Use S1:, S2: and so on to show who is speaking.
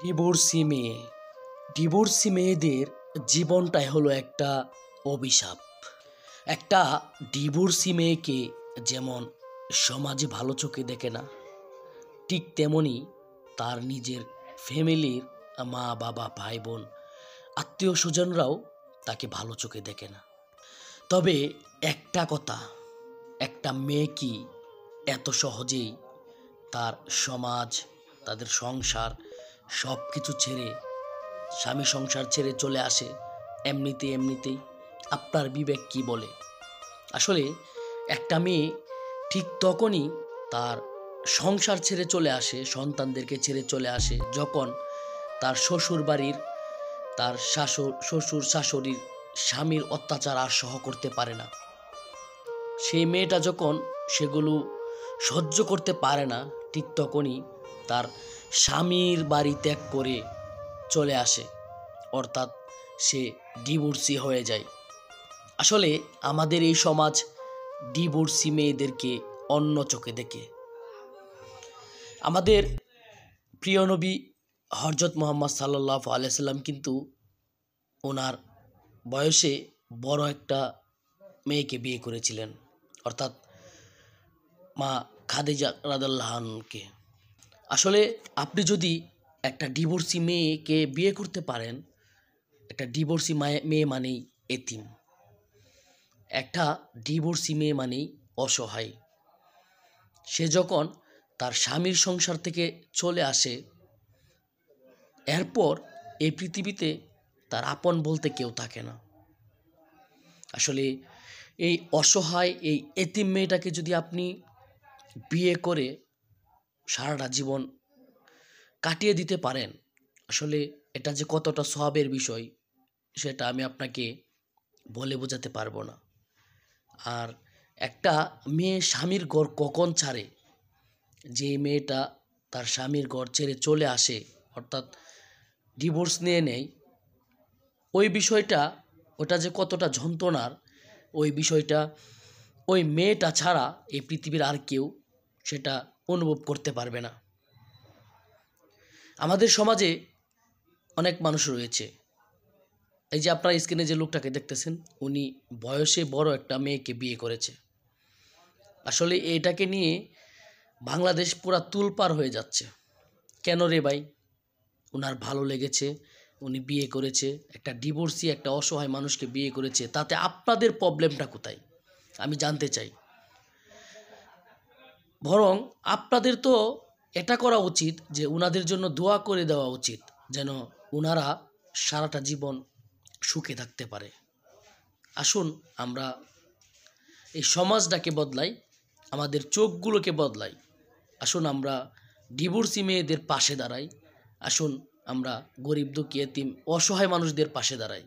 S1: Divorcee মেয়ে divorcee মেয়েদের জীবনটাই হলো একটা অভিশাপ। একটা ডিভোর্সি মেয়েকে যেমন সমাজে ভালো চোখে দেখে না, ঠিক তেমনি তার নিজের ফ্যামিলির মা বাবা ভাই বোন আত্মীয় স্বজনরাও তাকে ভালো চোখে দেখে না। তবে একটা কথা, একটা মেয়ে কি এত সহজেই তার সমাজ, তাদের সংসার সব কিছু ছেড়ে, স্বামী সংসার ছেড়ে চলে আসে এমনিতেই? আপনার বিবেক কি বলে? আসলে একটা মেয়ে ঠিক তখনই তার সংসার ছেড়ে চলে আসে, সন্তানদেরকে ছেড়ে চলে আসে, যখন তার শ্বশুর বাড়ির, তার শ্বশুর শাশুড়ির স্বামীর অত্যাচার আর সহ করতে পারে না। সেই মেয়েটা যখন সেগুলো সহ্য করতে পারে না, ঠিক তখনই তার স্বামীর বাড়ি ত্যাগ করে চলে আসে, অর্থাৎ সে ডিভোর্সি হয়ে যায়। আসলে আমাদের এই সমাজ ডিভোর্সি মেয়েদেরকে অন্য চোখে দেখে। আমাদের প্রিয় নবী হযরত মুহাম্মদ সাল্লাল্লাহু আলাইহি সাল্লাম কিন্তু ওনার বয়সে বড় একটা মেয়েকে বিয়ে করেছিলেন, অর্থাৎ মা খাদিজা রাদিয়াল্লাহু আনহাকে। আসলে আপনি যদি একটা ডিভোর্সি মেয়েকে বিয়ে করতে পারেন, একটা ডিভোর্সি মেয়ে মানেই এতিম, একটা ডিভোর্সি মেয়ে মানেই অসহায়। সে যখন তার স্বামীর সংসার থেকে চলে আসে, এরপর এই পৃথিবীতে তার আপন বলতে কেউ থাকে না। আসলে এই অসহায়, এই এতিম মেয়েটাকে যদি আপনি বিয়ে করে সারাটা জীবন কাটিয়ে দিতে পারেন, আসলে এটা যে কতটা সওয়াবের বিষয় সেটা আমি আপনাকে বলে বোঝাতে পারবো না। আর একটা মেয়ে স্বামীর ঘর কখন ছাড়ে, যে মেয়েটা তার স্বামীর ঘর ছেড়ে চলে আসে, অর্থাৎ ডিভোর্স নিয়ে নেয়, ওই বিষয়টা, ওটা যে কতটা যন্ত্রণার, ওই বিষয়টা ওই মেয়েটা ছাড়া এই পৃথিবীর আর কেউ সেটা অনুভব করতে পারবে না। আমাদের সমাজে অনেক মানুষ রয়েছে, এই যে আপনার স্ক্রিনে যে লোকটাকে দেখতেছেন, উনি বয়সে বড় একটা মেয়েকে বিয়ে করেছে। আসলে এটাকে নিয়ে বাংলাদেশ পুরা তুলপার হয়ে যাচ্ছে। কেন রে ভাই? ওনার ভালো লেগেছে, উনি বিয়ে করেছে, একটা ডিভোর্সি একটা অসহায় মানুষকে বিয়ে করেছে, তাতে আপনাদের প্রবলেমটা কোথায় আমি জানতে চাই। বরং আপনাদের তো এটা করা উচিত যে উনাদের জন্য দোয়া করে দেওয়া উচিত, যেন উনারা সারাটা জীবন সুখে থাকতে পারে। আসুন আমরা এই সমাজটাকে বদলাই, আমাদের চোখগুলোকে বদলাই। আসুন আমরা ডিভোর্সি মেয়েদের পাশে দাঁড়াই। আসুন আমরা গরিব দুঃখী এতিম অসহায় মানুষদের পাশে দাঁড়াই।